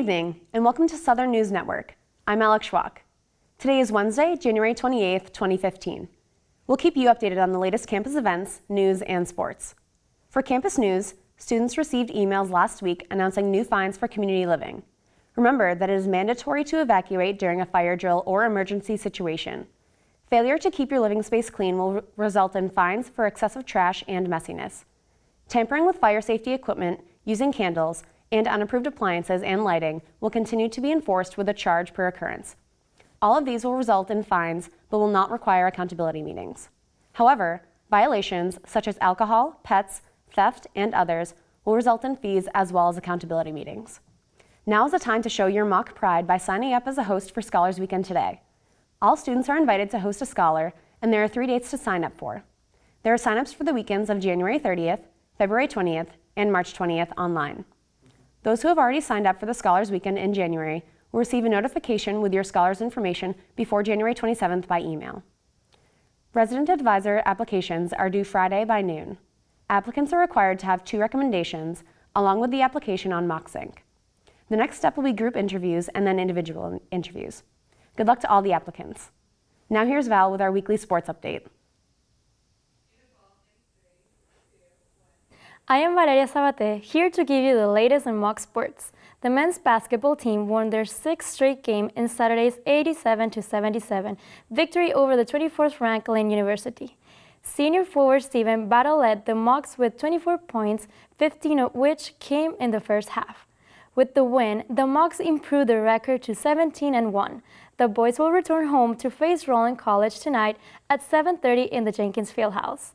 evening, and welcome to Southern News Network. I'm Alex Schwach. Today is Wednesday, January 28th, 2015. We'll keep you updated on the latest campus events, news, and sports. For campus news, students received emails last week announcing new fines for community living. Remember that it is mandatory to evacuate during a fire drill or emergency situation. Failure to keep your living space clean will result in fines for excessive trash and messiness. Tampering with fire safety equipment, using candles, and unapproved appliances and lighting will continue to be enforced with a charge per occurrence. All of these will result in fines, but will not require accountability meetings. However, violations such as alcohol, pets, theft, and others will result in fees as well as accountability meetings. Now is the time to show your mock pride by signing up as a host for Scholars Weekend today. All students are invited to host a scholar, and there are 3 dates to sign up for. There are signups for the weekends of January 30th, February 20th, and March 20th online. Those who have already signed up for the Scholars Weekend in January will receive a notification with your scholars information before January 27th by email. Resident advisor applications are due Friday by noon. Applicants are required to have 2 recommendations along with the application on MockSync. The next step will be group interviews and then individual interviews. Good luck to all the applicants. Now here's Val with our weekly sports update. I am Valeria Sabate, here to give you the latest in mock sports. The men's basketball team won their 6th straight game in Saturday's 87-77 victory over the 24th ranked Lynn University. Senior forward Steven Battle led the Mocs with 24 points, 15 of which came in the first half. With the win, the Mocs improved their record to 17-1. The boys will return home to face Rollins College tonight at 7:30 in the Jenkins Fieldhouse.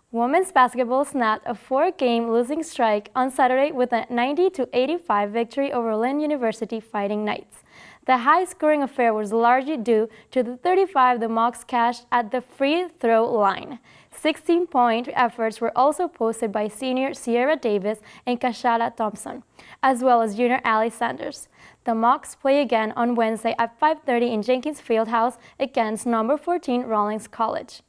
Women's basketball snapped a 4-game losing streak on Saturday with a 90-85 victory over Lynn University Fighting Knights. The high-scoring affair was largely due to the 35 the Mocs cashed at the free throw line. 16-point efforts were also posted by senior Sierra Davis and Kashada Thompson, as well as junior Allie Sanders. The Mocs play again on Wednesday at 5:30 in Jenkins Fieldhouse against number 14 Rollins College.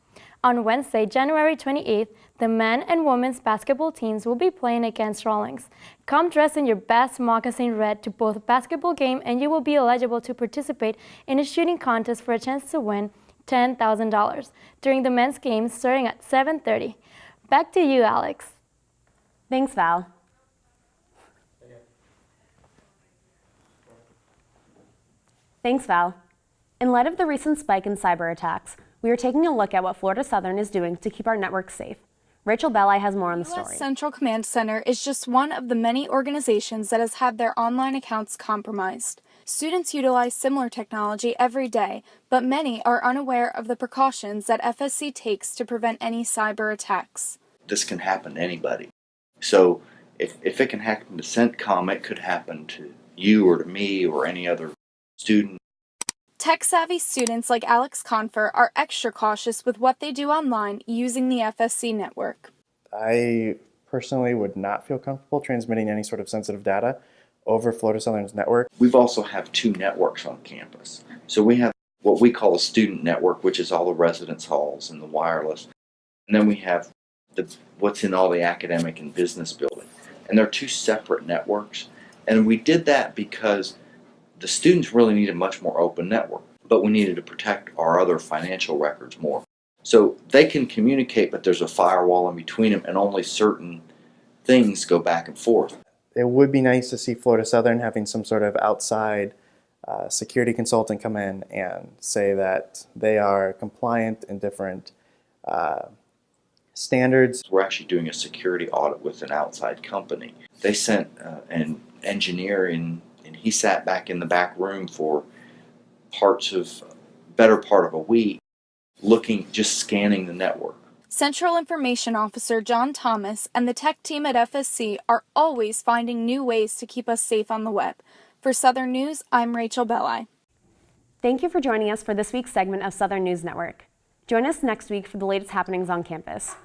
On Wednesday, January 28th, the men and women's basketball teams will be playing against Rollins. Come dressed in your best moccasin red to both basketball game and you will be eligible to participate in a shooting contest for a chance to win $10,000 during the men's game starting at 7:30. Back to you, Alex. Thanks, Val. Thanks, Val. In light of the recent spike in cyber attacks, we are taking a look at what Florida Southern is doing to keep our network safe. Rachel Belli has more on the story. U.S. Central Command Center is just one of the many organizations that has had their online accounts compromised. Students utilize similar technology every day, but many are unaware of the precautions that FSC takes to prevent any cyber attacks. This can happen to anybody. So if it can happen to CENTCOM, it could happen to you or to me or any other student. Tech-savvy students like Alex Confer are extra cautious with what they do online using the FSC network. I personally would not feel comfortable transmitting any sort of sensitive data over Florida Southern's network. We've also have 2 networks on campus. So we have what we call a student network, which is all the residence halls and the wireless. And then we have what's in all the academic and business building. And they're 2 separate networks. And we did that because the students really need a much more open network, but we needed to protect our other financial records more. So they can communicate, but there's a firewall in between them, and only certain things go back and forth. It would be nice to see Florida Southern having some sort of outside security consultant come in and say that they are compliant in different standards. We're actually doing a security audit with an outside company. They sent an engineer in, and he sat back in the back room for better part of a week, just scanning the network. Central Information Officer John Thomas and the tech team at FSC are always finding new ways to keep us safe on the web. For Southern News, I'm Rachel Belli. Thank you for joining us for this week's segment of Southern News Network. Join us next week for the latest happenings on campus.